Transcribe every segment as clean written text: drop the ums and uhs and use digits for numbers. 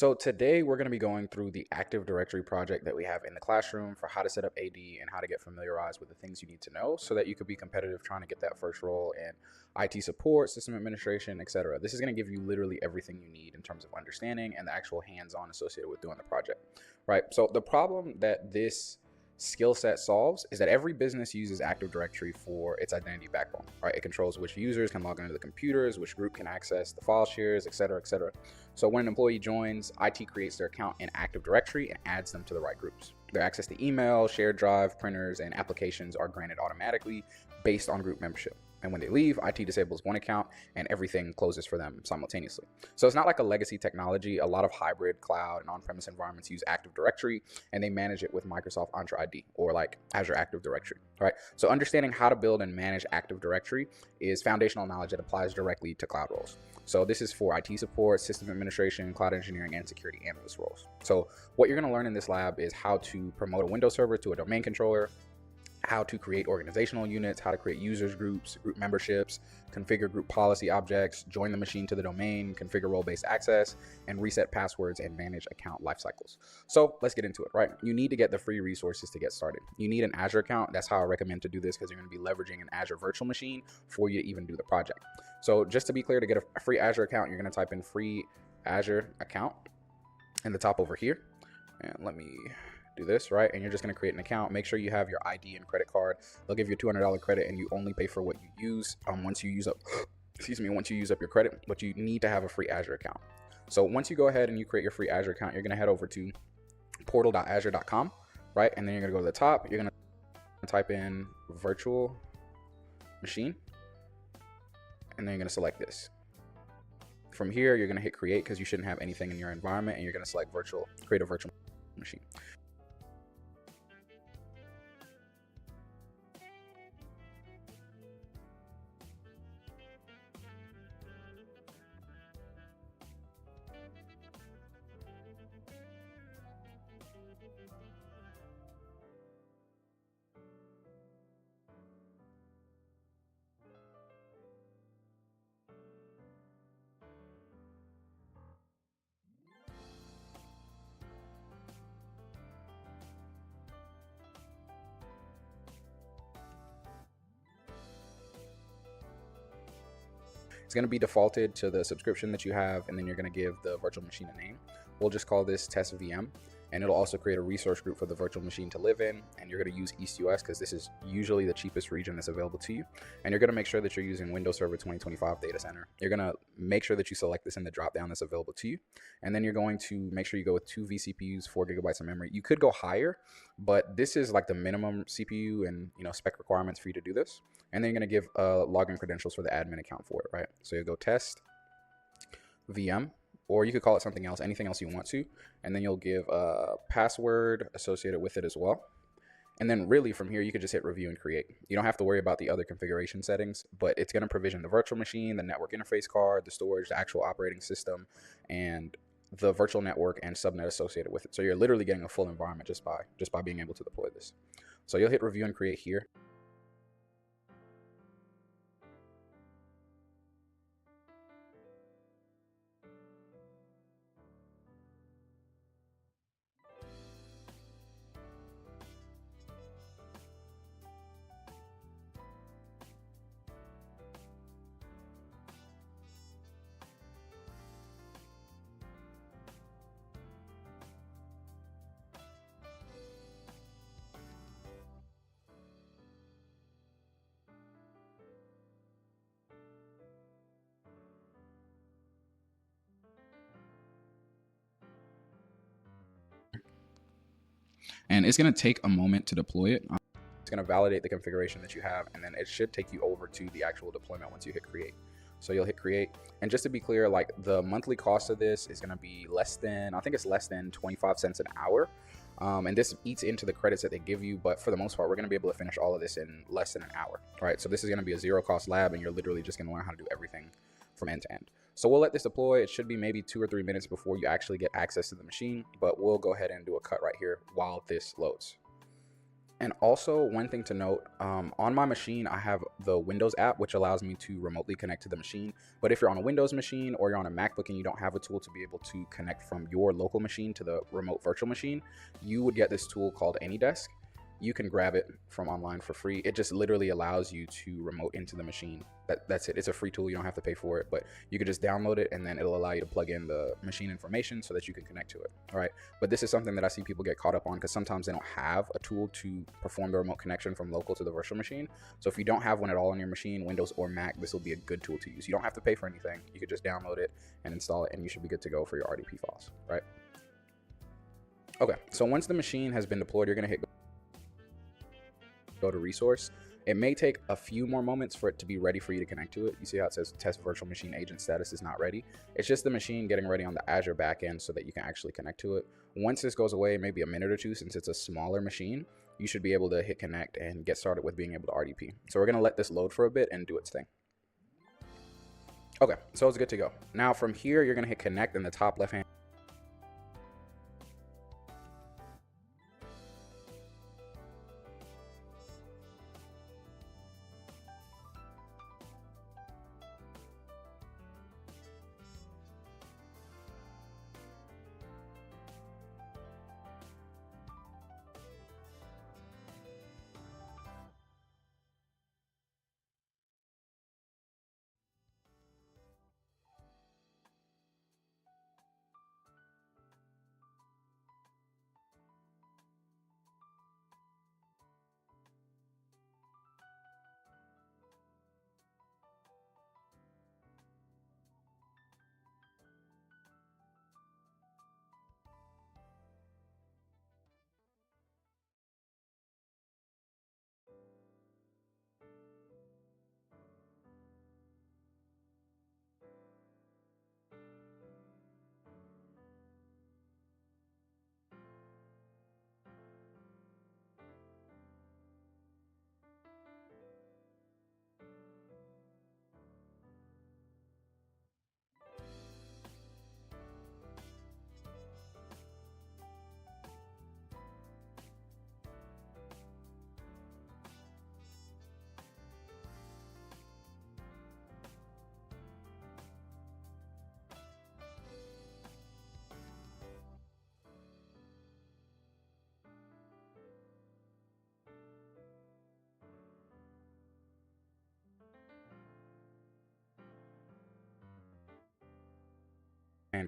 So today we're going to be going through the Active Directory project that we have in the classroom for how to set up AD and how to get familiarized with the things you need to know so that you could be competitive trying to get that first role in IT support, system administration, etc. This is going to give you literally everything you need in terms of understanding and the actual hands-on associated with doing the project, right? So the problem that this skill set solves is that every business uses Active Directory for its identity backbone, right? It controls which users can log into the computers, which group can access the file shares, etc., etc. So when an employee joins, IT creates their account in Active Directory and adds them to the right groups. Their access to email, shared drive, printers, and applications are granted automatically based on group membership. And when they leave, IT disables one account and everything closes for them simultaneously. So it's not like a legacy technology. A lot of hybrid cloud and on-premise environments use Active Directory and they manage it with Microsoft Entra ID or like Azure Active Directory, right? So understanding how to build and manage Active Directory is foundational knowledge that applies directly to cloud roles. So this is for IT support, system administration, cloud engineering, and security analyst roles. So what you're gonna learn in this lab is how to promote a Windows server to a domain controller, how to create organizational units, how to create users groups, group memberships, configure group policy objects, join the machine to the domain, configure role-based access, and reset passwords and manage account lifecycles. So let's get into it, right? You need to get the free resources to get started. You need an Azure account. That's how I recommend to do this because you're going to be leveraging an Azure virtual machine for you to even do the project. So just to be clear, to get a free Azure account, you're going to type in free Azure account in the top over here. And let me do this, right? And you're just going to create an account. Make sure you have your ID and credit card. They'll give you a $200 credit and you only pay for what you use. Once you use up, once you use up your credit, but you need to have a free Azure account. So once you go ahead and you create your free Azure account, you're going to head over to portal.azure.com, right? And then you're going to go to the top. You're going to type in virtual machine, and then you're going to select this. From here, you're going to hit create because you shouldn't have anything in your environment, and you're going to select virtual, create a virtual machine. It's going to be defaulted to the subscription that you have, and then you're going to give the virtual machine a name. We'll just call this test VM, and it'll also create a resource group for the virtual machine to live in. And you're going to use East US because this is usually the cheapest region that's available to you. And you're going to make sure that you're using Windows Server 2025 data center. You're going to make sure that you select this in the drop down that's available to you. And then you're going to make sure you go with 2 vCPUs, 4 gigabytes of memory. You could go higher, but this is like the minimum CPU and spec requirements for you to do this. And then you're going to give login credentials for the admin account for it, right? So you go test VM, or you could call it something else, anything else you want to. And then you'll give a password associated with it as well. And then really from here, you could just hit review and create. You don't have to worry about the other configuration settings, but it's going to provision the virtual machine, the network interface card, the storage, the actual operating system, and the virtual network and subnet associated with it. So you're literally getting a full environment just by being able to deploy this. So you'll hit review and create here. And it's going to take a moment to deploy it. It's going to validate the configuration that you have, and then it should take you over to the actual deployment once you hit create. So you'll hit create. And just to be clear, like the monthly cost of this is going to be less than 25 cents an hour. And this eats into the credits that they give you, but for the most part, we're going to be able to finish all of this in less than an hour, right? So this is going to be a zero cost lab, and you're literally just going to learn how to do everything from end to end. So we'll let this deploy. It should be maybe 2 or 3 minutes before you actually get access to the machine, but we'll go ahead and do a cut right here while this loads. And also, one thing to note, on my machine, I have the Windows app, which allows me to remotely connect to the machine. But if you're on a Windows machine or you're on a MacBook and you don't have a tool to be able to connect from your local machine to the remote virtual machine, you would get this tool called AnyDesk. You can grab it from online for free. It just literally allows you to remote into the machine. That's it. It's a free tool. You don't have to pay for it, but you could just download it and then it'll allow you to plug in the machine information so that you can connect to it. All right. But this is something that I see people get caught up on because sometimes they don't have a tool to perform the remote connection from local to the virtual machine. So if you don't have one at all on your machine, Windows or Mac, this will be a good tool to use. You don't have to pay for anything. You could just download it and install it and you should be good to go for your RDP files. Right. Okay. So once the machine has been deployed, you're going to hit go to resource. It may take a few more moments for it to be ready for you to connect to it. You see how it says test virtual machine agent status is not ready. It's just the machine getting ready on the Azure backend so that you can actually connect to it. Once this goes away, maybe a minute or two, since it's a smaller machine, you should be able to hit connect and get started with being able to RDP. So we're going to let this load for a bit and do its thing. Okay, so it's good to go. Now from here, you're going to hit connect in the top left hand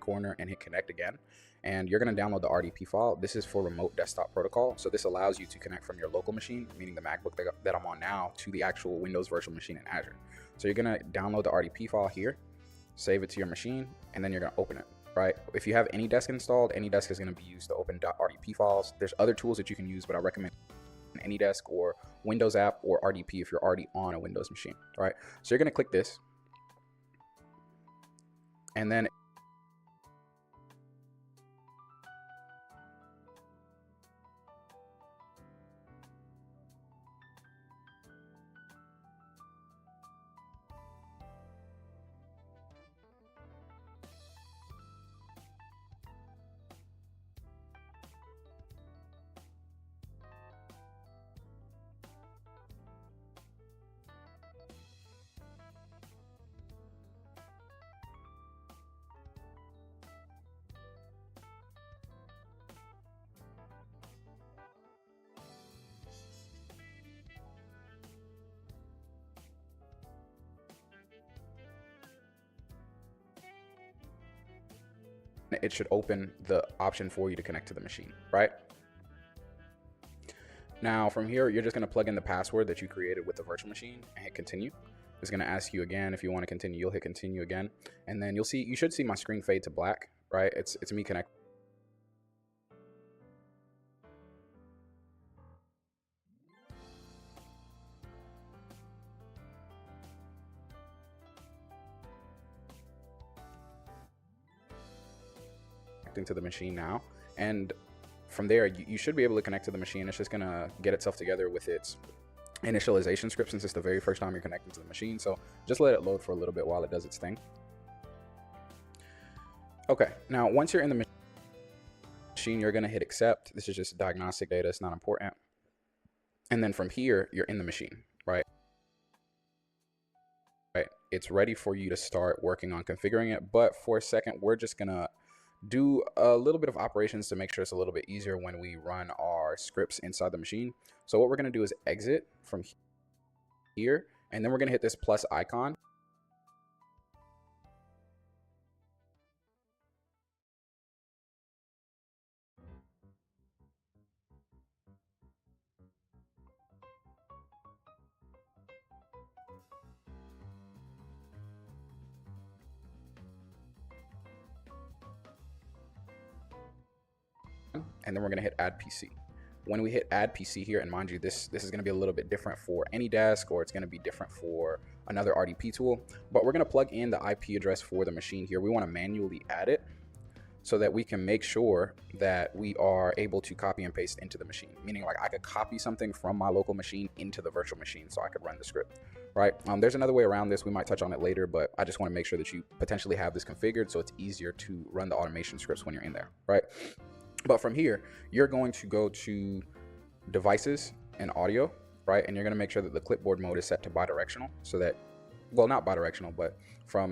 corner and hit connect again, and you're going to download the RDP file. This is for remote desktop protocol, so this allows you to connect from your local machine, meaning the MacBook that I'm on now, to the actual Windows virtual machine in Azure. So you're going to download the RDP file here, save it to your machine, and then you're going to open it. Right, if you have AnyDesk installed, AnyDesk is going to be used to open .rdp files. There's other tools that you can use, but I recommend AnyDesk or Windows app or RDP if you're already on a Windows machine. All right, so you're going to click this, and then it should open the option for you to connect to the machine, right? Now from here, you're just going to plug in the password that you created with the virtual machine and hit continue. It's going to ask you again if you want to continue. You'll hit continue again, and then you should see my screen fade to black, right? It's me connecting to the machine now, and from there you should be able to connect to the machine. It's just going to get itself together with its initialization script since it's the very first time you're connecting to the machine. So just let it load for a little bit while it does its thing. Okay, now once you're in the machine, you're going to hit accept. This is just diagnostic data, it's not important. And then from here, you're in the machine, right? It's ready for you to start working on configuring it. But for a second, we're just gonna do a little bit of operations to make sure it's a little bit easier when we run our scripts inside the machine. So what we're gonna do is exit from here, and then we're gonna hit this plus icon. And then we're gonna hit add PC. When we hit add PC here, and mind you, this is gonna be a little bit different for AnyDesk, or it's gonna be different for another RDP tool, but we're gonna plug in the IP address for the machine here. We wanna manually add it so that we can make sure that we are able to copy and paste into the machine. Meaning like I could copy something from my local machine into the virtual machine so I could run the script, right? There's another way around this. We might touch on it later, but I just wanna make sure that you potentially have this configured so it's easier to run the automation scripts when you're in there, right? But from here, you're going to go to devices and audio, right? And you're going to make sure that the clipboard mode is set to bidirectional so that, well, not bidirectional, but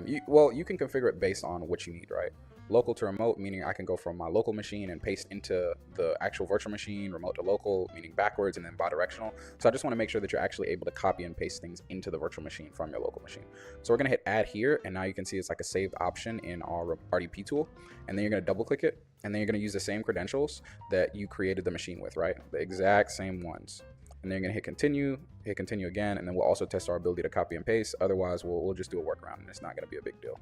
you can configure it based on what you need, right? Local to remote, meaning I can go from my local machine and paste into the actual virtual machine, remote to local, meaning backwards, and then bidirectional. So I just want to make sure that you're actually able to copy and paste things into the virtual machine from your local machine. So we're going to hit add here, and now you can see it's like a saved option in our RDP tool. And then you're going to double click it, and then you're going to use the same credentials that you created the machine with, right? The exact same ones. And then you're going to hit continue again, and then we'll also test our ability to copy and paste. Otherwise, we'll just do a workaround, and it's not going to be a big deal.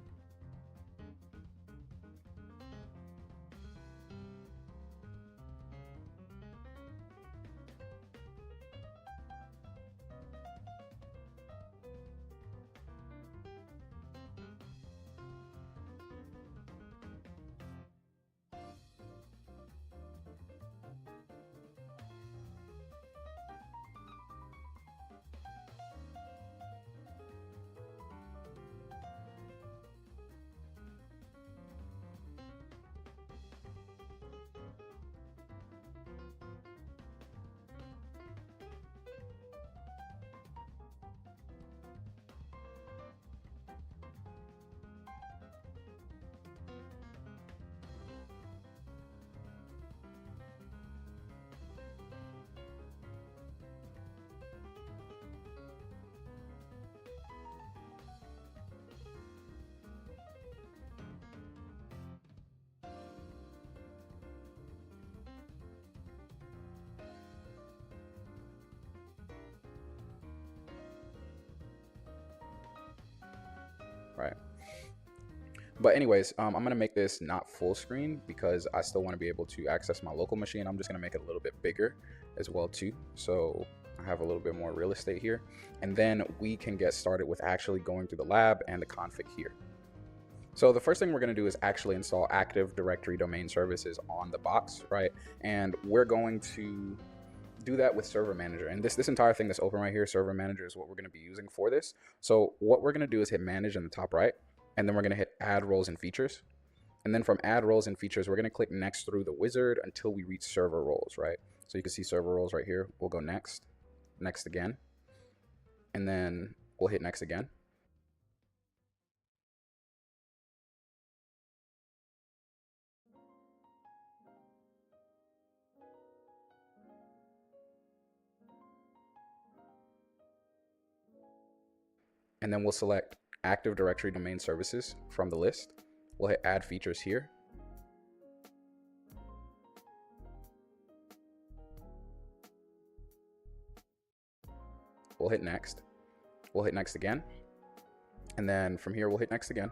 Right. But anyways, I'm gonna make this not full screen because I still want to be able to access my local machine. I'm just gonna make it a little bit bigger as well too, so I have a little bit more real estate here, and then we can get started with actually going through the lab and the config here. So the first thing we're going to do is actually install Active Directory Domain Services on the box, right? And we're going to do that with Server Manager. And this entire thing that's open right here, Server Manager, is what we're going to be using for this. So what we're going to do is hit Manage in the top right, and then we're going to hit Add Roles and Features. And then from Add Roles and Features, we're going to click Next through the wizard until we reach Server Roles, right? So you can see Server Roles right here. We'll go Next, Next again, and then we'll hit Next again. And then we'll select Active Directory Domain Services from the list. We'll hit Add Features here. We'll hit Next. We'll hit Next again. And then from here, we'll hit Next again.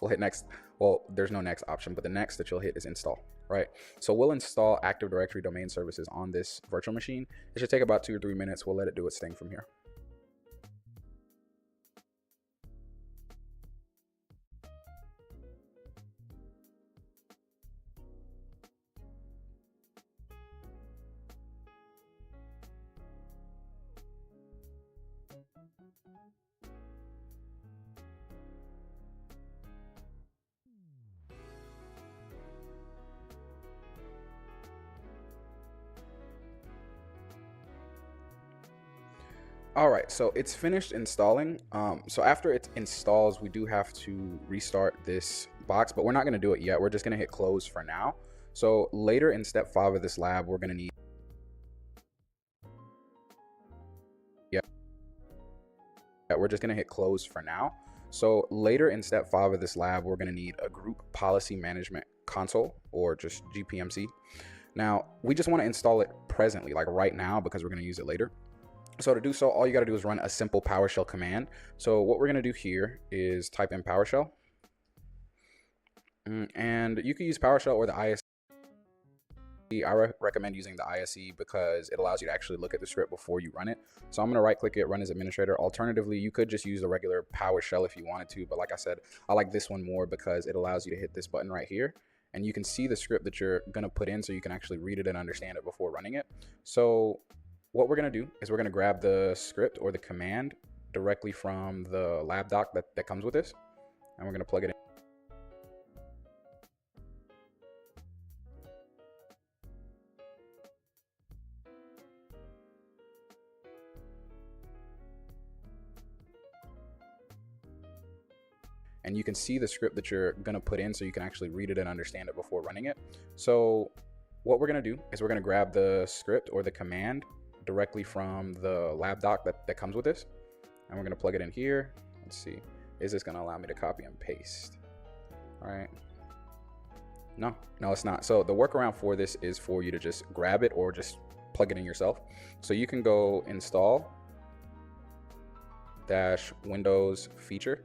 We'll hit Next. Well, there's no Next option, but the next that you'll hit is Install, right? So we'll install Active Directory Domain Services on this virtual machine. It should take about 2 or 3 minutes. We'll let it do its thing from here. All right, so it's finished installing. So after it installs, we do have to restart this box, but we're not going to do it yet. We're just going to hit close for now. So later in step 5 of this lab, we're going to need we're just going to hit close for now. So later in step 5 of this lab, we're going to need a group policy management console, or just GPMC. Now, we just want to install it presently, like right now, because we're going to use it later. So to do so, all you got to do is run a simple PowerShell command. So what we're going to do here is type in PowerShell. And you can use PowerShell or the ISE. I recommend using the ISE because it allows you to actually look at the script before you run it. So I'm going to right click it, run as administrator. Alternatively, you could just use the regular PowerShell if you wanted to. But like I said, I like this one more because it allows you to hit this button right here. And you can see the script that you're going to put in so you can actually read it and understand it before running it. So what we're going to do is we're going to grab the script or the command directly from the lab doc that comes with this. And we're going to plug it in. And you can see the script that you're going to put in so you can actually read it and understand it before running it. So what we're going to do is we're going to grab the script or the command directly from the lab doc that comes with this. And we're going to plug it in here. Let's see. Is this going to allow me to copy and paste? All right. No, it's not. So the workaround for this is for you to just grab it or just plug it in yourself. So you can go install -Windows feature.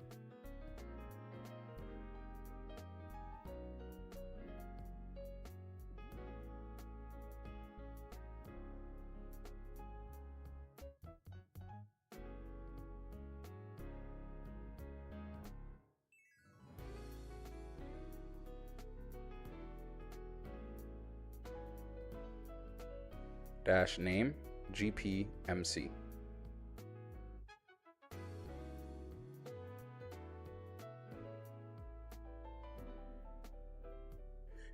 -name GPMC.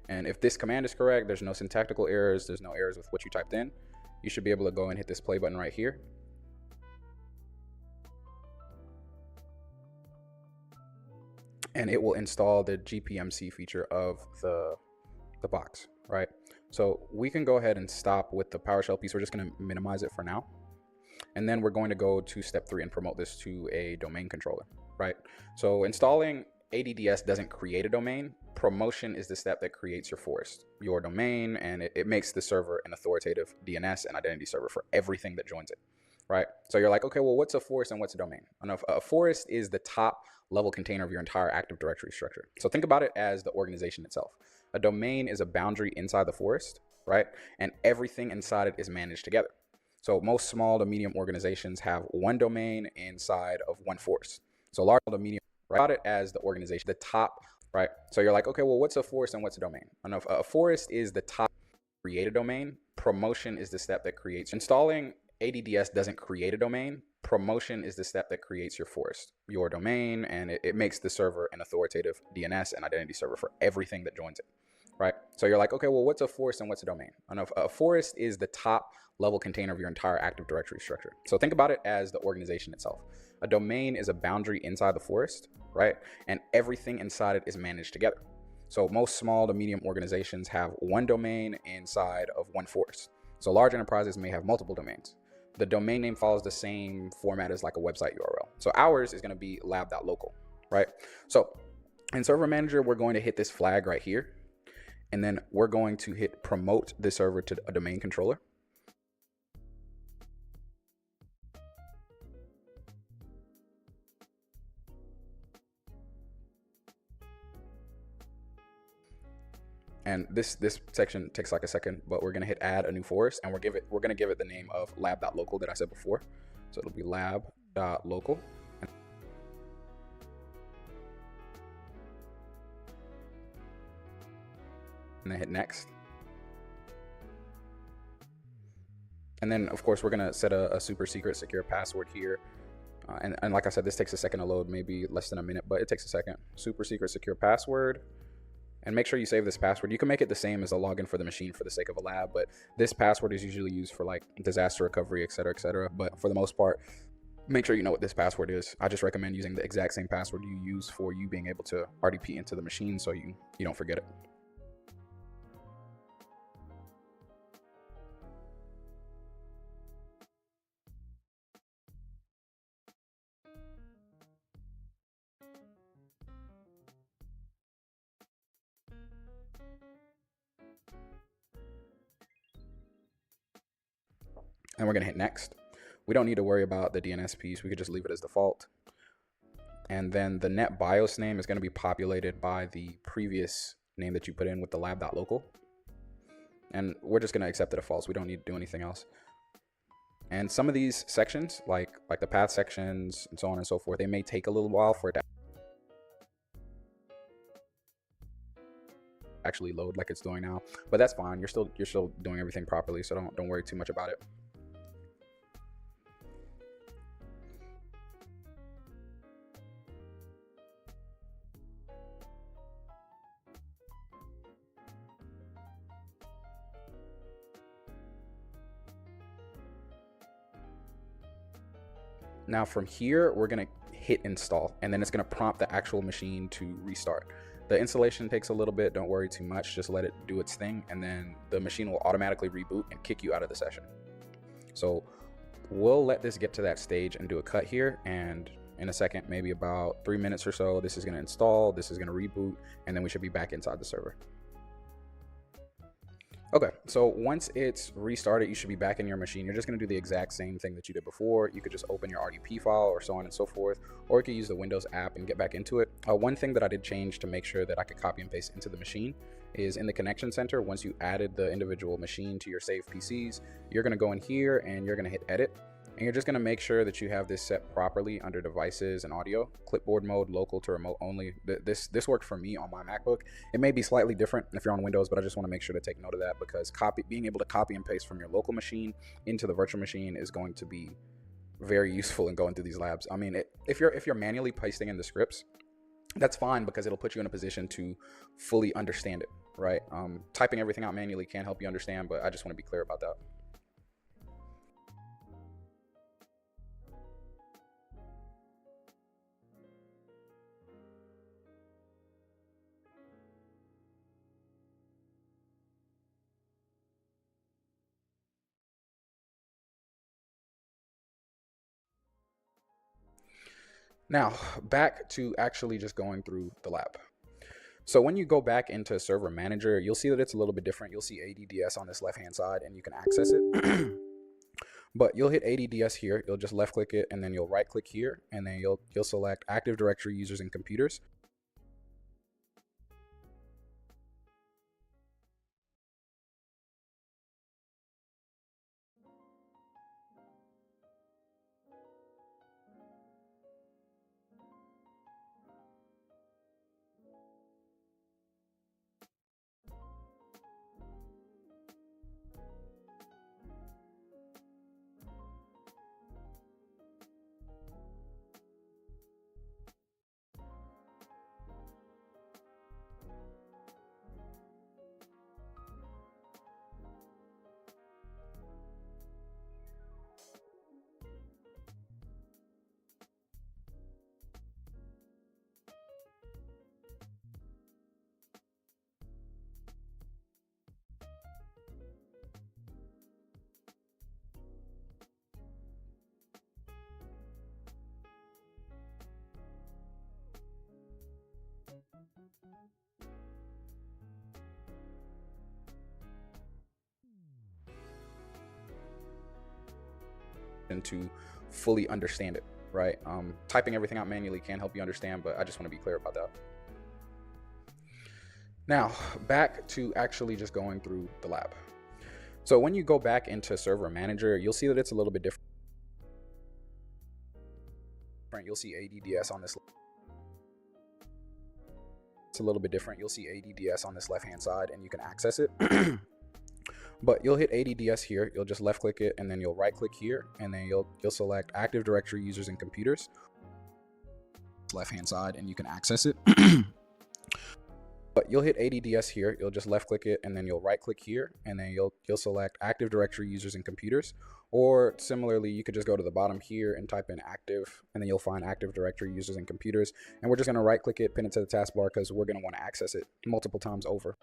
And if this command is correct, there's no syntactical errors, there's no errors with what you typed in, you should be able to go and hit this play button right here. And it will install the GPMC feature of the box, right? So we can go ahead and stop with the PowerShell piece. We're just going to minimize it for now. And then we're going to go to step 3 and promote this to a domain controller, right? So installing ADDS doesn't create a domain. Promotion is the step that creates your domain, and it makes the server an authoritative DNS and identity server for everything that joins it, right? So you're like, okay, well, what's a forest and what's a domain? A forest is the top level container of your entire Active Directory structure. So think about it as the organization itself. A domain is a boundary inside the forest, right? And everything inside it is managed together. So most small to medium organizations have one domain inside of one forest. So large to medium, right? About it as the organization, the top, right? So you're like, okay, well, what's a forest and what's a domain? A forest is the top. Create a domain. Promotion is the step that creates. Installing ADDS doesn't create a domain. Promotion is the step that creates your domain, and it makes the server an authoritative DNS and identity server for everything that joins it, right? So you're like, okay, well, what's a forest and what's a domain? A forest is the top level container of your entire Active Directory structure. So think about it as the organization itself. A domain is a boundary inside the forest, right? And everything inside it is managed together. So most small to medium organizations have one domain inside of one forest. So large enterprises may have multiple domains. The domain name follows the same format as like a website URL. So ours is going to be lab.local, right? So in Server Manager, we're going to hit this flag right here. And then we're going to hit promote the server to a domain controller. And this section takes like a second, but we're gonna hit add a new forest, and we're gonna give it the name of lab.local that I said before. So it'll be lab.local. And then hit next. And then of course we're gonna set a super secret secure password here. And like I said, this takes a second to load, maybe less than a minute, but it takes a second. Super secret secure password. And make sure you save this password. You can make it the same as a login for the machine for the sake of a lab, but this password is usually used for like disaster recovery, etc., etc. But for the most part, make sure you know what this password is. I just recommend using the exact same password you use for you being able to RDP into the machine so you don't forget it. And we're gonna hit next. We don't need to worry about the DNS piece. We could just leave it as default. And then the net BIOS name is gonna be populated by the previous name that you put in with the lab.local. And we're just gonna accept it as false. We don't need to do anything else. And some of these sections, like the path sections and so on and so forth, they may take a little while for it to actually load like it's doing now, but that's fine. You're still doing everything properly, so don't worry too much about it. Now from here, we're gonna hit install, and then it's gonna prompt the actual machine to restart. The installation takes a little bit, don't worry too much, just let it do its thing, and then the machine will automatically reboot and kick you out of the session. So we'll let this get to that stage and do a cut here, and in a second, maybe about 3 minutes or so, this is gonna install, this is gonna reboot, and then we should be back inside the server. Okay, so once it's restarted, you should be back in your machine. You're just gonna do the exact same thing that you did before. You could just open your RDP file or so on and so forth, or you could use the Windows app and get back into it. One thing that I did change to make sure that I could copy and paste into the machine is in the connection center. Once you added the individual machine to your saved PCs, you're gonna go in here and you're gonna hit edit. And you're just gonna make sure that you have this set properly under devices and audio, clipboard mode, local to remote only. This worked for me on my MacBook. It may be slightly different if you're on Windows, but I just wanna make sure to take note of that, because being able to copy and paste from your local machine into the virtual machine is going to be very useful in going through these labs. I mean, if you're manually pasting in the scripts, that's fine, because it'll put you in a position to fully understand it, right? Typing everything out manually can help you understand, but I just wanna be clear about that. Now, back to actually just going through the lab. So when you go back into Server Manager, you'll see that it's a little bit different. You'll see ADDS on this left-hand side, and you can access it. But you'll hit ADDS here. You'll just left-click it, and then you'll right-click here, and then you'll select Active Directory Users and Computers. And to fully understand it, right? Typing everything out manually can help you understand, but I just want to be clear about that. Now, back to actually just going through the lab. So when you go back into Server Manager, you'll see that it's a little bit different. You'll see ADDS on this. It's a little bit different. You'll see ADDS on this left-hand side, and you can access it. But you'll hit ADDS here, you'll just left-click it, and then you'll right-click here, and then you'll select Active Directory Users and Computers, left-hand side, and you can access it. But you'll hit ADDS here. You'll just left click it, and then you'll right click here, and then you'll select Active Directory users and computers. Or similarly, you could just go to the bottom here and type in active, and then you'll find Active Directory users and computers. And we're just going to right click it, pin it to the taskbar, because we're going to want to access it multiple times over.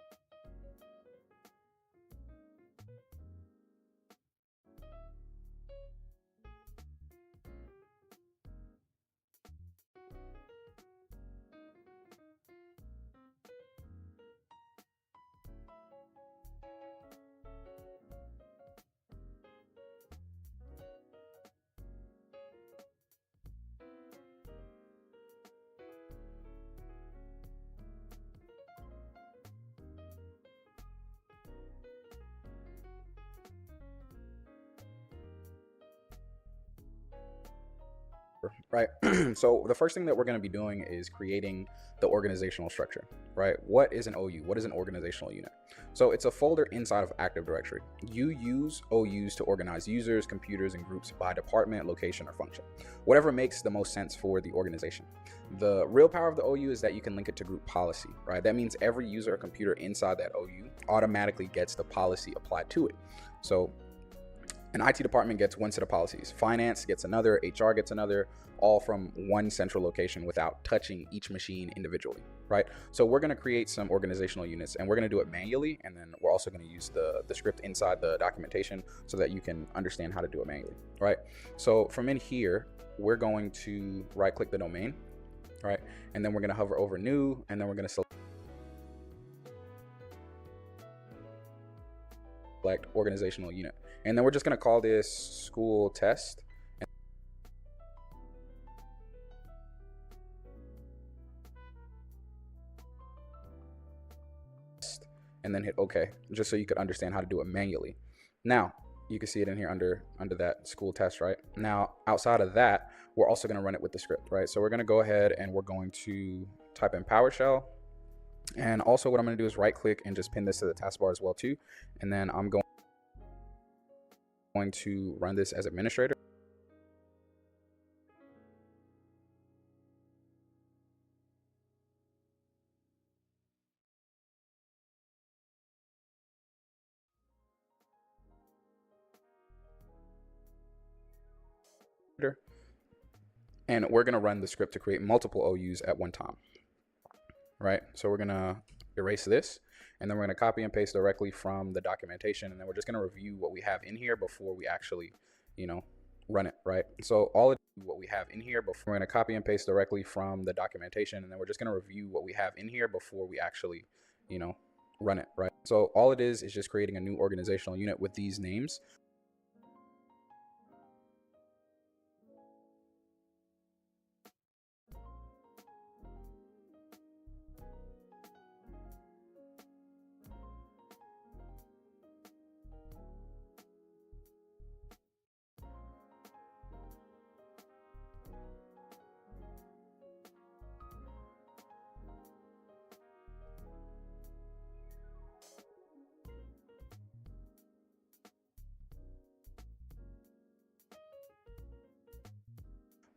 Right. So the first thing that we're going to be doing is creating the organizational structure, right? What is an OU? What is an organizational unit? So it's a folder inside of Active Directory. You use OUs to organize users, computers, and groups by department, location, or function, whatever makes the most sense for the organization. The real power of the OU is that you can link it to group policy, right? That means every user or computer inside that OU automatically gets the policy applied to it. So an IT department gets one set of policies, finance gets another, HR gets another, all from one central location without touching each machine individually, right? So we're going to create some organizational units, and we're going to do it manually, and then we're also going to use the script inside the documentation so that you can understand how to do it manually, right? So from in here, we're going to right click the domain, right? And then we're going to hover over new, and then we're going to select organizational unit. And then we're just going to call this school test. And then hit OK, just so you could understand how to do it manually. Now, you can see it in here under that school test, right? Now, outside of that, we're also going to run it with the script, right? So we're going to go ahead and we're going to type in PowerShell. And also what I'm going to do is right click and just pin this to the taskbar as well too. And then I'm going to run this as administrator. And we're going to run the script to create multiple OUs at one time, right? So we're going to erase this, and then we're going to copy and paste directly from the documentation, and then we're just going to review what we have in here before we actually, run it, right? So all of what we have in here before, we're going to copy and paste directly from the documentation, and then we're just going to review what we have in here before we actually, run it, right? So all it is just creating a new organizational unit with these names.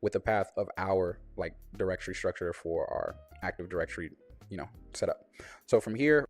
With the path of our directory structure for our Active Directory, setup. So from here,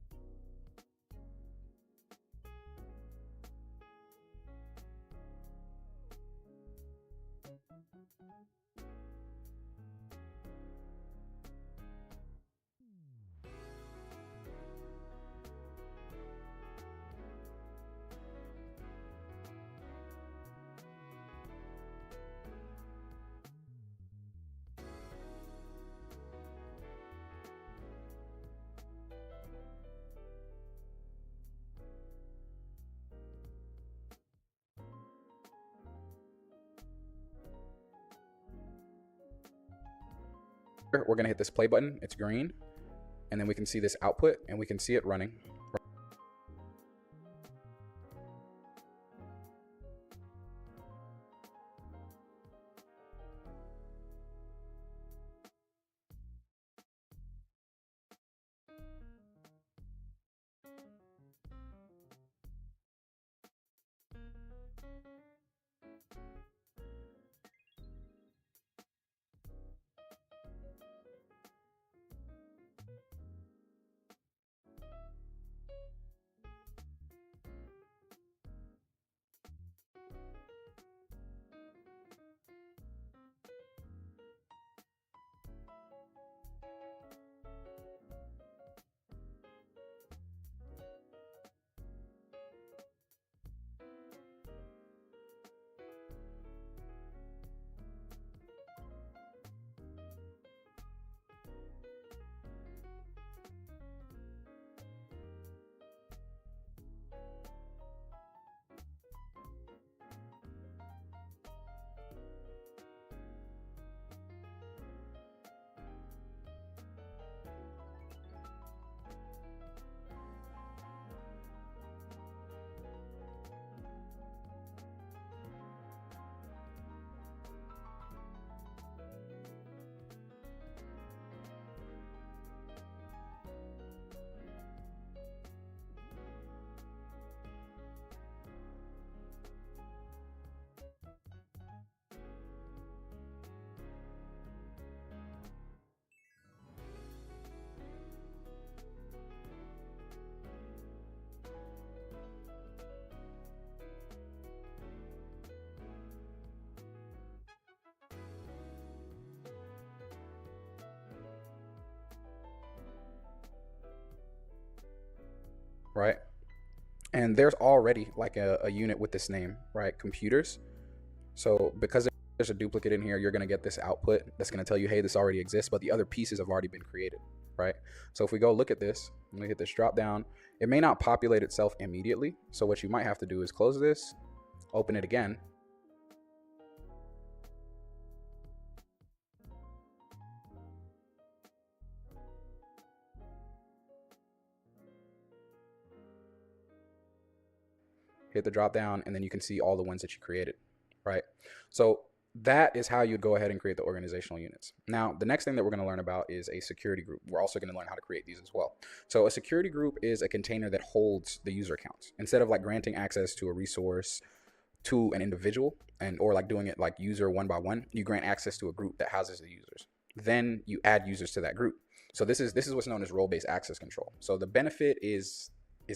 we're going to hit this play button. It's green. And then we can see this output, and we can see it running. right? And there's already like a unit with this name, right? Computers. So because there's a duplicate in here, you're going to get this output that's going to tell you, hey, this already exists, but the other pieces have already been created, right? So if we go look at this, and we hit this drop down, it may not populate itself immediately. So what you might have to do is close this, open it again. Hit the drop down, and then you can see all the ones that you created, right? So that is how you'd go ahead and create the organizational units. Now, the next thing that we're going to learn about is a security group. We're also going to learn how to create these as well. So a security group is a container that holds the user accounts. Instead of like granting access to a resource to an individual or like doing it like user one by one, you grant access to a group that houses the users. Then you add users to that group. So this is what's known as role-based access control. So the benefit is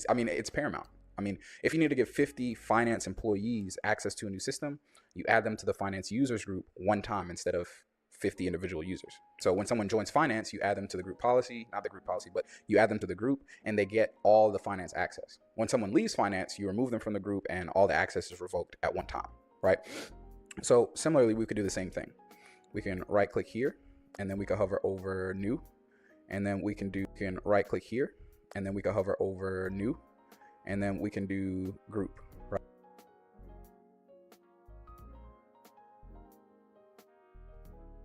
I mean, it's paramount. I mean, if you need to give 50 finance employees access to a new system, you add them to the finance users group one time instead of 50 individual users. So when someone joins finance, you add them to the group policy, not the group policy, but you add them to the group and they get all the finance access. When someone leaves finance, you remove them from the group and all the access is revoked at one time, right? So similarly, we could do the same thing. We can right click here and then we can hover over new, and then we can right click here and then we can hover over new, and then we can do group, right?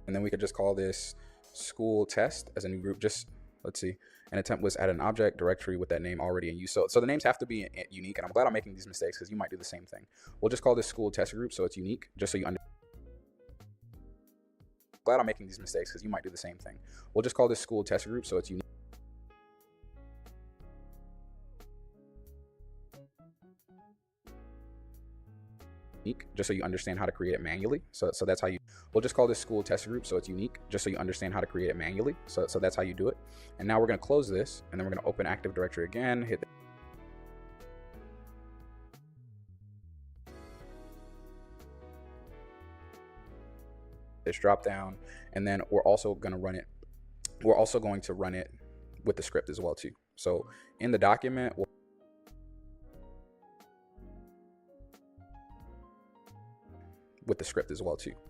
And then we could just call this school test as a new group. Just, let's see, an attempt was add an object directory with that name already in use. So the names have to be unique, and I'm glad I'm making these mistakes because you might do the same thing. We'll just call this school test group so it's unique, just so you understand. Glad I'm making these mistakes because you might do the same thing. We'll just call this school test group so it's unique. Just so you understand how to create it manually. So that's how we'll just call this school test group so it's unique, just so you understand how to create it manually. So that's how you do it. And now we're going to close this, and then we're going to open Active Directory again, hit this drop down, and then we're also going to run it with the script as well too. So in the document,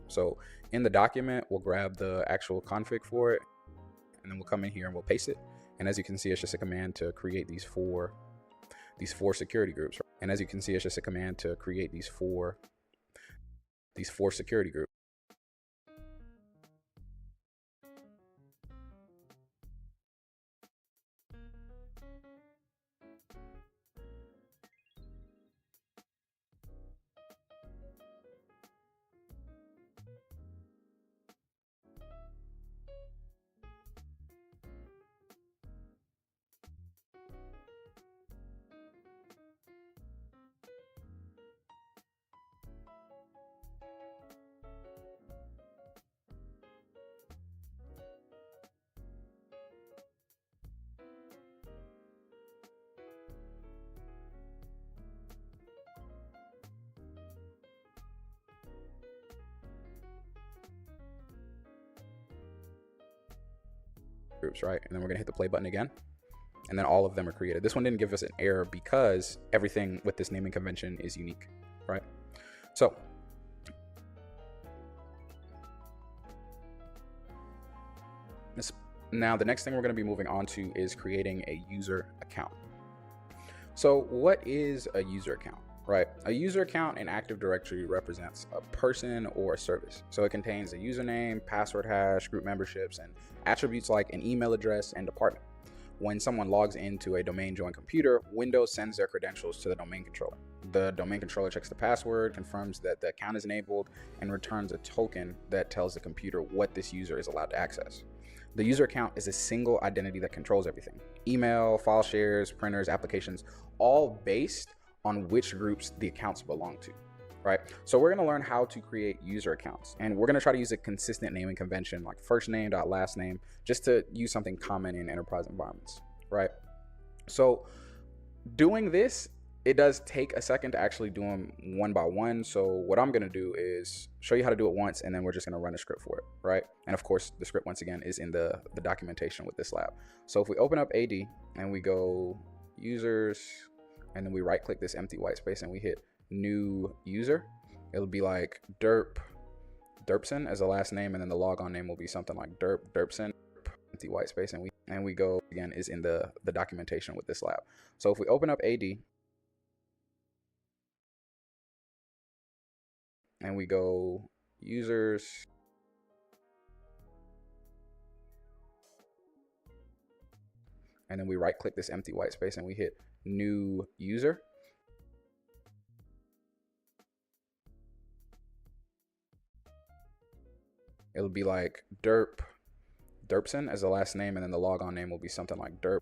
So in the document, we'll grab the actual config for it, and then we'll come in here and we'll paste it. And as you can see, it's just a command to create these four security groups. And as you can see, it's just a command to create these four security groups. Right? And then we're gonna hit the play button again, and then all of them are created. This one didn't give us an error because everything with this naming convention is unique, right? So now the next thing we're going to be moving on to is creating a user account. So what is a user account? Right, a user account in Active Directory represents a person or a service. So it contains a username, password hash, group memberships, and attributes like an email address and department. When someone logs into a domain joined computer, Windows sends their credentials to the domain controller. The domain controller checks the password, confirms that the account is enabled, and returns a token that tells the computer what this user is allowed to access. The user account is a single identity that controls everything: email, file shares, printers, applications, all based on which groups the accounts belong to, right? So we're gonna learn how to create user accounts, and we're gonna try to use a consistent naming convention like first name dot last name, just to use something common in enterprise environments, right? So doing this, it does take a second to actually do them one by one. So what I'm gonna do is show you how to do it once, and then we're just gonna run a script for it, right? And of course, the script once again is in the documentation with this lab. So if we open up AD and we go users, and then we right click this empty white space and we hit new user. It'll be like Derpson as a last name, and then the logon name will be something like Derpson, empty white space, and we go again is in the documentation with this lab. So if we open up AD and we go users, and then we right click this empty white space and we hit new user. It'll be like Derpson as a last name, and then the logon name will be something like Derp.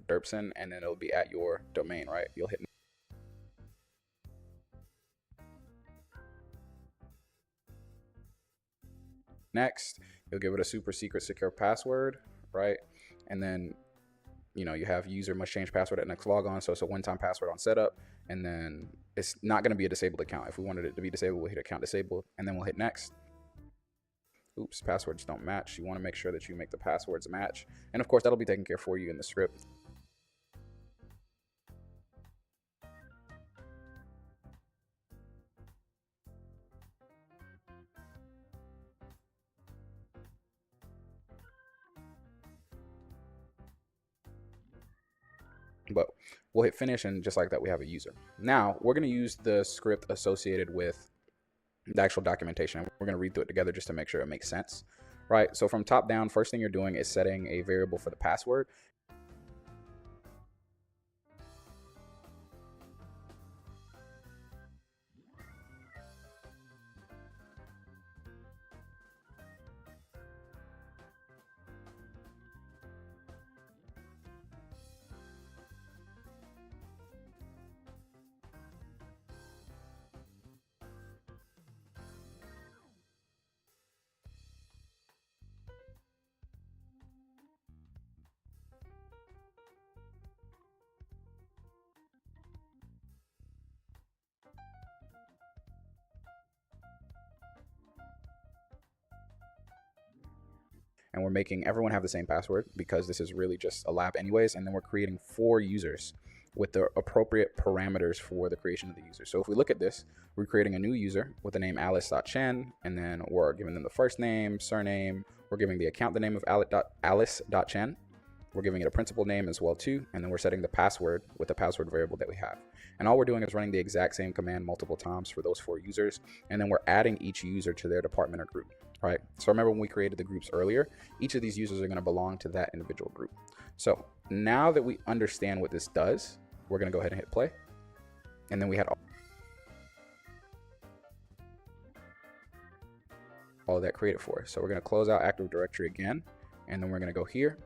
Derpson, and then it'll be at your domain, right? You'll hit next. You'll give it a super secret secure password, right? And then, you know, you have user must change password at next logon. So it's a one-time password on setup, and then it's not going to be a disabled account. If we wanted it to be disabled, we'll hit account disabled, and then we'll hit next. Oops, passwords don't match. You want to make sure that you make the passwords match. And of course, that'll be taken care for you in the script. But we'll hit finish, and just like that, we have a user. Now we're going to use the script associated with the actual documentation. We're going to read through it together just to make sure it makes sense, right? So from top down, first thing you're doing is setting a variable for the password. And we're making everyone have the same password because this is really just a lab anyways. And then we're creating 4 users with the appropriate parameters for the creation of the user. So if we look at this, we're creating a new user with the name alice.chen, and then we're giving them the first name, surname. We're giving the account the name of alice.chen. We're giving it a principal name as well too. And then we're setting the password with the password variable that we have. And all we're doing is running the exact same command multiple times for those 4 users. And then we're adding each user to their department or group, right? So remember when we created the groups earlier, each of these users are going to belong to that individual group. So now that we understand what this does, we're going to go ahead and hit play. And then we had all of that created for us. So we're going to close out Active Directory again, and then we're going to go here,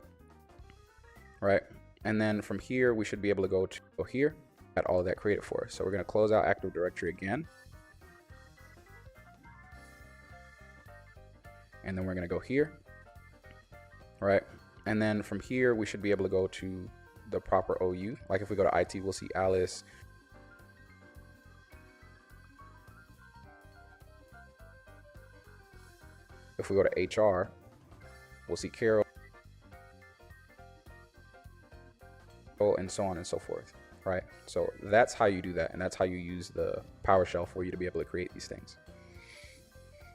right? And then from here, we should be able to go here at all of that created for us. So we're going to close out Active Directory again. And then we're going to go here, right? And then from here, we should be able to go to the proper OU. Like if we go to IT, we'll see Alice. If we go to HR, we'll see Carol, and so on and so forth, right? So that's how you do that. And that's how you use the PowerShell for you to be able to create these things.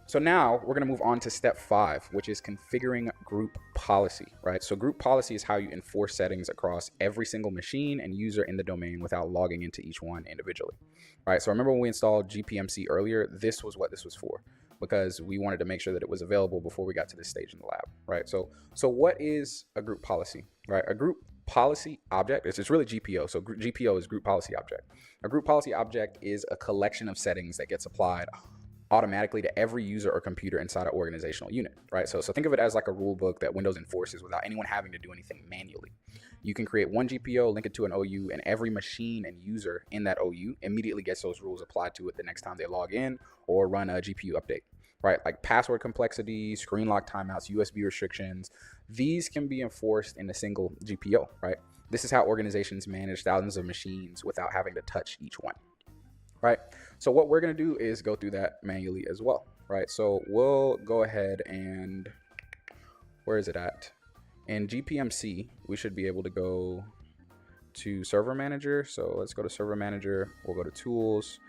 So now we're going to move on to step 5, which is configuring group policy, right? So group policy is how you enforce settings across every single machine and user in the domain without logging into each one individually, right? So remember when we installed GPMC earlier, this was what this was for, because we wanted to make sure that it was available before we got to this stage in the lab, right? So what is a group policy, right? A group policy object, it's really GPO. So GPO is group policy object. A group policy object is a collection of settings that gets applied automatically to every user or computer inside an organizational unit, right? So think of it as like a rule book that Windows enforces without anyone having to do anything manually. You can create one GPO, link it to an OU, and every machine and user in that OU immediately gets those rules applied to it the next time they log in or run a GPU update, right? Like password complexity, screen lock timeouts, USB restrictions. These can be enforced in a single GPO, right? This is how organizations manage thousands of machines without having to touch each one, right? So what we're going to do is go through that manually as well, right? So we'll go ahead and, where is it at? In GPMC, we should be able to go to Server Manager. So let's go to Server Manager. We'll go to Tools.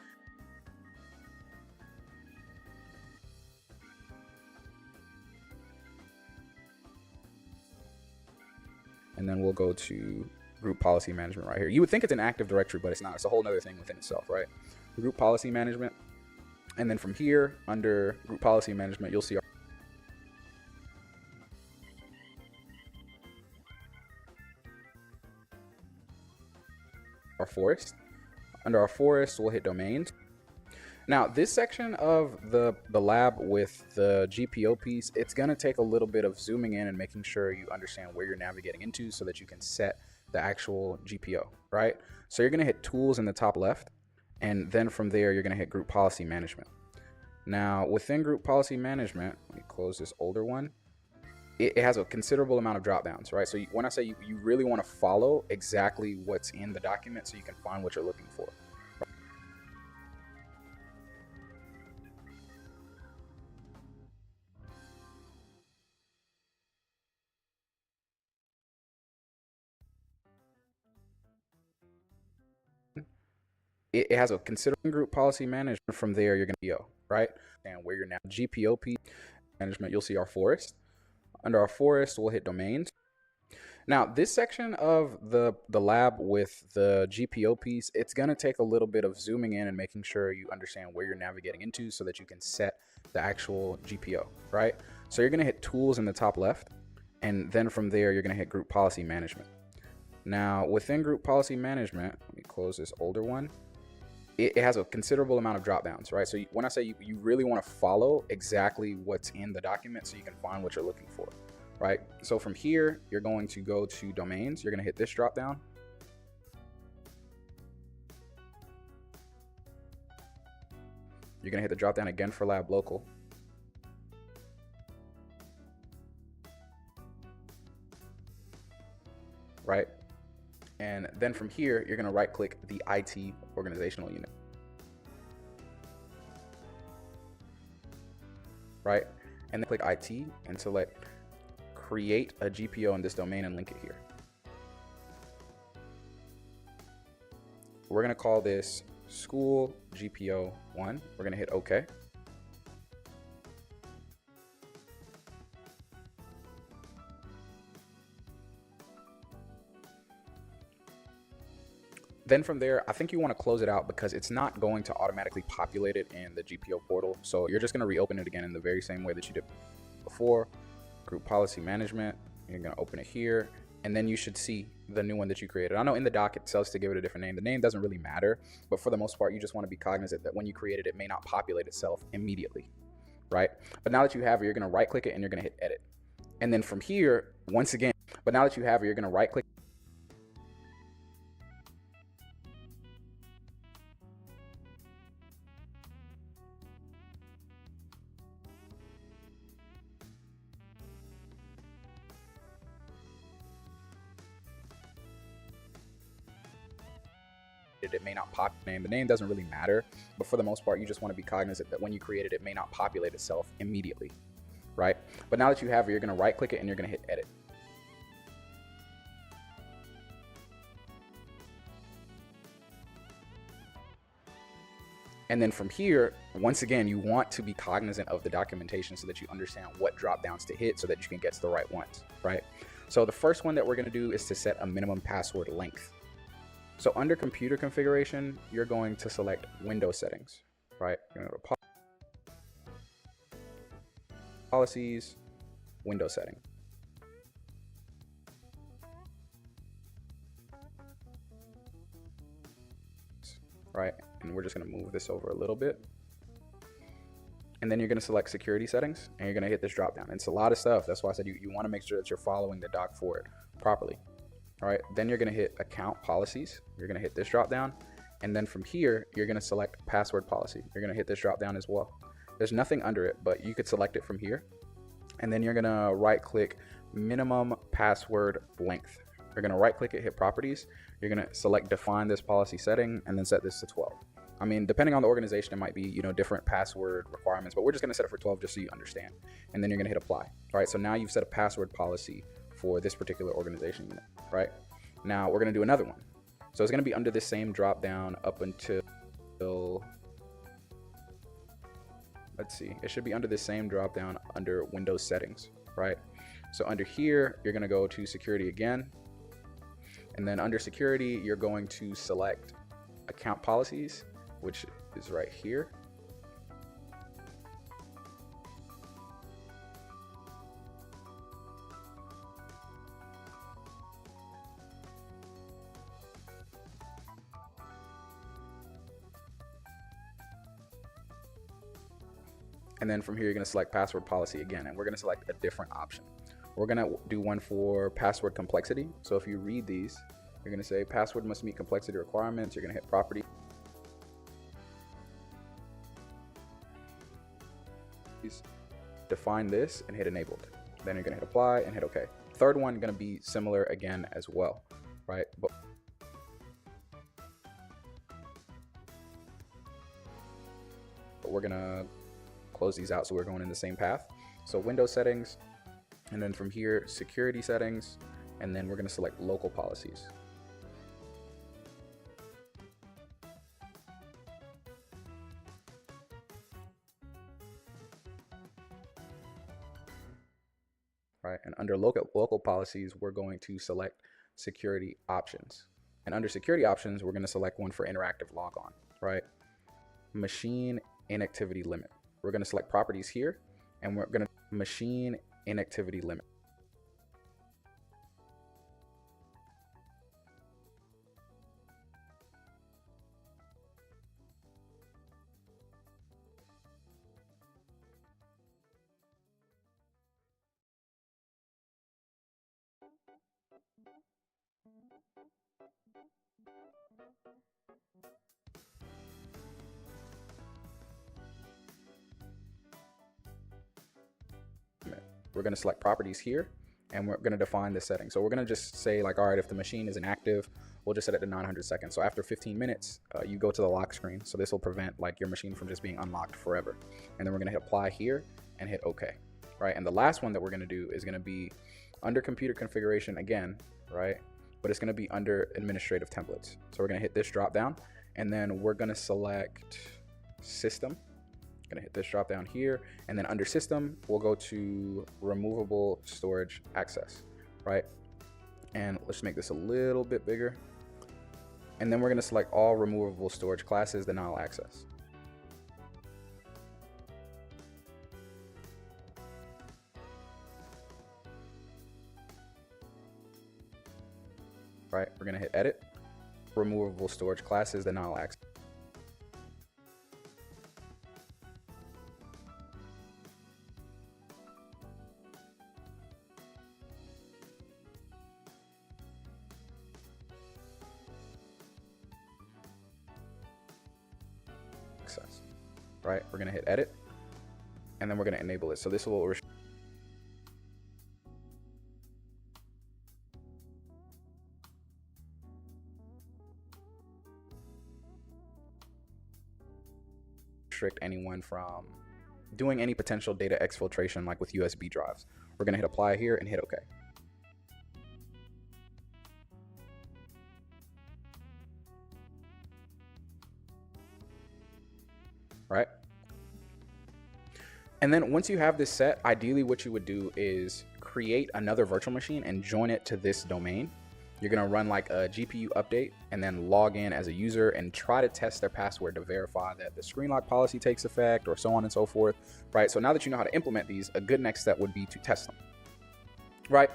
And then we'll go to Group Policy Management right here. You would think it's an Active Directory, but it's not. It's a whole other thing within itself, right? Group Policy Management. And then from here, under Group Policy Management, you'll see our forest. Under our forest, we'll hit domains. Now, this section of the lab with the GPO piece, it's going to take a little bit of zooming in and making sure you understand where you're navigating into so that you can set the actual GPO, right? So you're going to hit Tools in the top left, and then from there, you're going to hit Group Policy Management. Now, within Group Policy Management, let me close this older one. It has a considerable amount of drop downs, right? So when I say you really want to follow exactly what's in the document so you can find what you're looking for. It has a considerable Group Policy Management. From there, you're going to go, right? And where you're now GPO piece management, you'll see our forest. Under our forest, we'll hit domains. Now, this section of the lab with the GPO piece, it's going to take a little bit of zooming in and making sure you understand where you're navigating into so that you can set the actual GPO, right? So you're going to hit Tools in the top left, and then from there, you're going to hit Group Policy Management. Now, within Group Policy Management, let me close this older one. It has a considerable amount of drop downs, right? So when I say you really want to follow exactly what's in the document so you can find what you're looking for, right? So from here, you're going to go to domains. You're going to hit this drop down. You're going to hit the drop down again for lab.local. Right? And then from here, you're going to right click the IT organizational unit. Right? And then click IT and select create a GPO in this domain and link it here. We're going to call this School GPO 1. We're going to hit OK. Then from there, I think you want to close it out because it's not going to automatically populate it in the GPO portal. So you're just going to reopen it again in the very same way that you did before. Group Policy Management. You're going to open it here, and then you should see the new one that you created. I know in the doc it tells to give it a different name. The name doesn't really matter, but for the most part, you just want to be cognizant that when you create it, it may not populate itself immediately, right? But now that you have it, you're going to right click it and you're going to hit edit. And then from here, once again, but now that you have it, you're going to right click. It may not pop name. The name doesn't really matter, but for the most part, you just want to be cognizant that when you create it, it may not populate itself immediately, right? But now that you have it, you're going to right click it and you're going to hit edit. And then from here, once again, you want to be cognizant of the documentation so that you understand what drop downs to hit so that you can get to the right ones, right? So the first one that we're going to do is to set a minimum password length. So under computer configuration, you're going to select Windows settings, right? You're going to go to policies, Windows setting. Right? And we're just going to move this over a little bit. And then you're going to select security settings and you're going to hit this drop down. It's a lot of stuff. That's why I said you want to make sure that you're following the doc for it properly. All right, then you're gonna hit account policies. You're gonna hit this drop down. And then from here, you're gonna select password policy. You're gonna hit this drop down as well. There's nothing under it, but you could select it from here. And then you're gonna right click minimum password length. You're going to right click it, hit properties. You're going to select define this policy setting and then set this to 12. I mean, depending on the organization, it might be, different password requirements, but we're just going to set it for 12 just so you understand. And then you're going to hit apply. All right, so now you've set a password policy for this particular organization unit, right? Now we're going to do another one. So it's going to be under the same drop down up until, let's see, it should be under the same drop down under Windows settings, right? So under here, you're going to go to security again. And then under security, you're going to select account policies, which is right here. And then from here, you're going to select password policy again, and we're going to select a different option. We're going to do one for password complexity. So if you read these, you're going to say password must meet complexity requirements. You're going to hit property. Define this and hit enabled. Then you're going to hit apply and hit OK. Third one going to be similar again as well, right? But we're going to close these out so we're going in the same path. So Windows settings, and then from here security settings, and then we're going to select local policies. Right, and under local policies, we're going to select security options. And under security options, we're going to select one for interactive logon, right? Machine inactivity limit. We're going to select properties here, and we're going to machine inactivity limit. We're going to select properties here, and we're going to define this setting. So we're going to just say like, all right, if the machine is inactive, we'll just set it to 900 seconds. So after 15 minutes, you go to the lock screen. So this will prevent like your machine from just being unlocked forever. And then we're going to hit apply here and hit OK, right? And the last one that we're going to do is going to be under computer configuration again, right? But it's going to be under administrative templates. So we're going to hit this drop down, and then we're going to select system. Going to hit this drop down here, and then under system we'll go to removable storage access, right? And let's make this a little bit bigger, and then we're going to select all removable storage classes denial access. Right, we're going to hit edit, removable storage classes denial access. Right, we're going to hit edit, and then we're going to enable it. So this will restrict anyone from doing any potential data exfiltration like with USB drives. We're going to hit apply here and hit OK. Right? And then once you have this set, ideally what you would do is create another virtual machine and join it to this domain. You're going to run like a GPU update and then log in as a user and try to test their password to verify that the screen lock policy takes effect or so on and so forth, right? So now that you know how to implement these, a good next step would be to test them, right?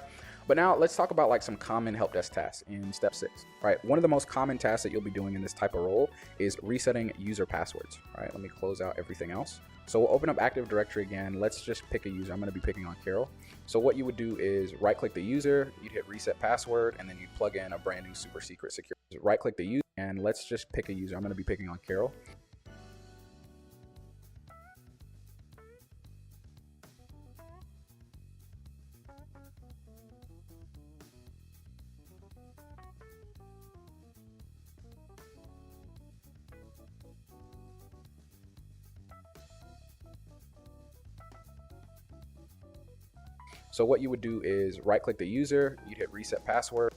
But now let's talk about like some common help desk tasks in step 6, right? One of the most common tasks that you'll be doing in this type of role is resetting user passwords, right? Let me close out everything else. So we'll open up Active Directory again. Let's just pick a user. I'm going to be picking on Carol. So what you would do is right click the user, you'd hit reset password, and then you'd plug in a brand new super secret security. Right click the user, and let's just pick a user. I'm going to be picking on Carol. So what you would do is right click the user, you'd hit reset password,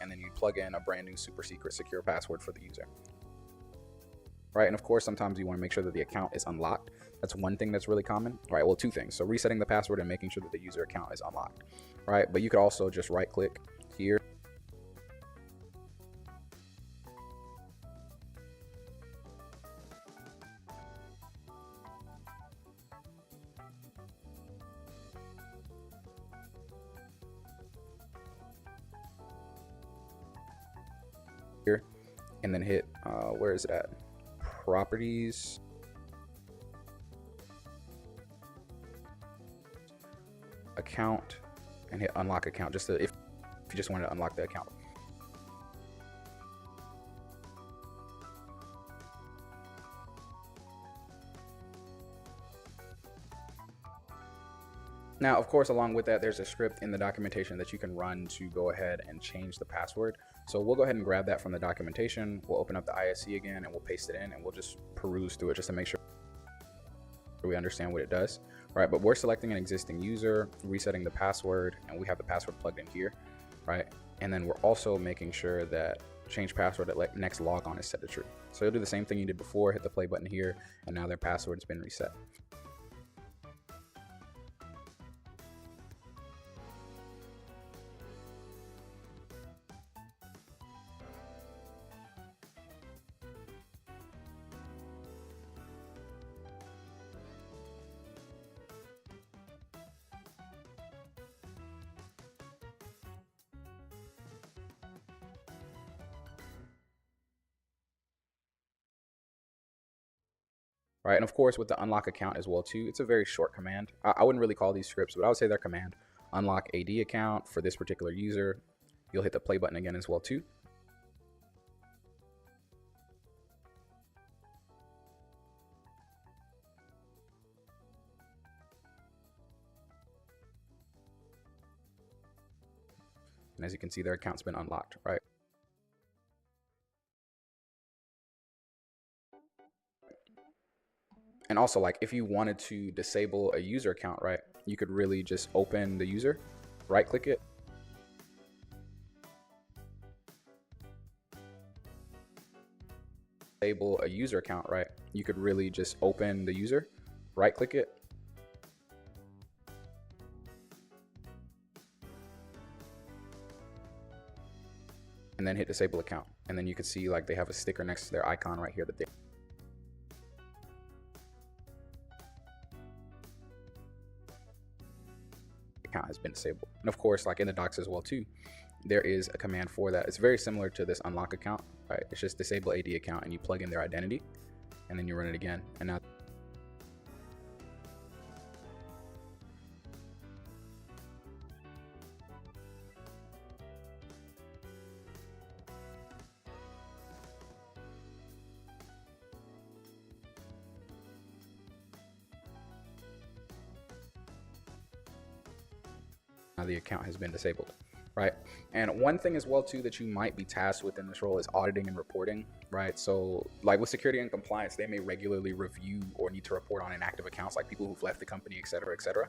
and then you plug in a brand new super secret secure password for the user. Right, and of course, sometimes you want to make sure that the account is unlocked. That's one thing that's really common. Right, well, two things. So resetting the password and making sure that the user account is unlocked. Right, but you could also just right click here. Here, and then hit, where is it at? Properties, account, and hit unlock account, just to, if you just want to unlock the account. Now, of course, along with that, there's a script in the documentation that you can run to go ahead and change the password. So we'll go ahead and grab that from the documentation. We'll open up the ISC again and we'll paste it in, and we'll just peruse through it just to make sure we understand what it does. Right, but we're selecting an existing user, resetting the password, and we have the password plugged in here, right? And then we're also making sure that change password at next logon is set to true. So you'll do the same thing you did before, hit the play button here, and now their password's been reset. Right, and of course with the unlock account as well too, it's a very short command. I wouldn't really call these scripts, but I would say they're command. Unlock AD account for this particular user. You'll hit the play button again as well too. And as you can see, their account's been unlocked, right? And also, like, if you wanted to disable a user account, right, you could really just open the user, right click it, disable a user account, right, you could really just open the user, right click it, and then hit disable account. And then you can see like they have a sticker next to their icon right here that they account has been disabled. And of course, like in the docs as well too, there is a command for that. It's very similar to this unlock account, right? It's just disable AD account and you plug in their identity and then you run it again. And now the account has been disabled, right? And one thing as well too that you might be tasked with in this role is auditing and reporting, right? So like with security and compliance, they may regularly review or need to report on inactive accounts, like people who've left the company, et cetera, et cetera.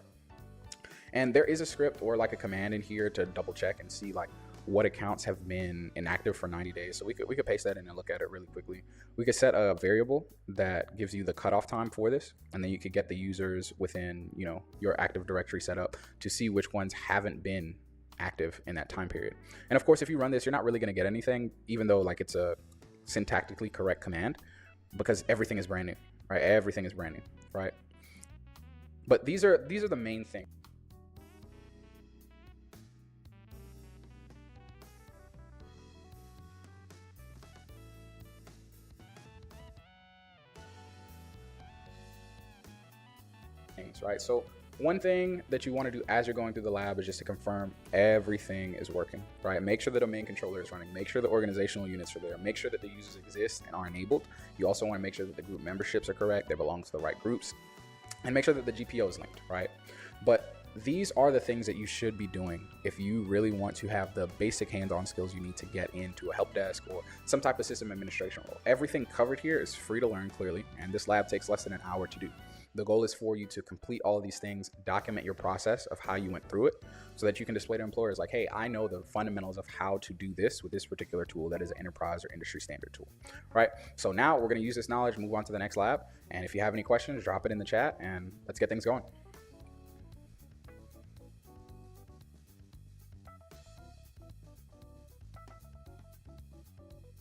And there is a script or like a command in here to double check and see like what accounts have been inactive for 90 days. So we could paste that in and look at it really quickly. We could set a variable that gives you the cutoff time for this, and then you could get the users within, you know, your Active Directory setup to see which ones haven't been active in that time period. And of course, if you run this, you're not really going to get anything, even though like it's a syntactically correct command, because everything is brand new, right? Everything is brand new, right? But these are the main things. Right, so one thing that you want to do as you're going through the lab is just to confirm everything is working, right? Make sure the domain controller is running, make sure the organizational units are there, make sure that the users exist and are enabled. You also want to make sure that the group memberships are correct, they belong to the right groups, and make sure that the GPO is linked, right? But these are the things that you should be doing if you really want to have the basic hands-on skills you need to get into a help desk or some type of system administration role. Everything covered here is free to learn clearly, and this lab takes less than an hour to do. The goal is for you to complete all of these things, document your process of how you went through it, so that you can display to employers like, hey, I know the fundamentals of how to do this with this particular tool that is an enterprise or industry standard tool, right? So now we're going to use this knowledge, move on to the next lab. And if you have any questions, drop it in the chat and let's get things going.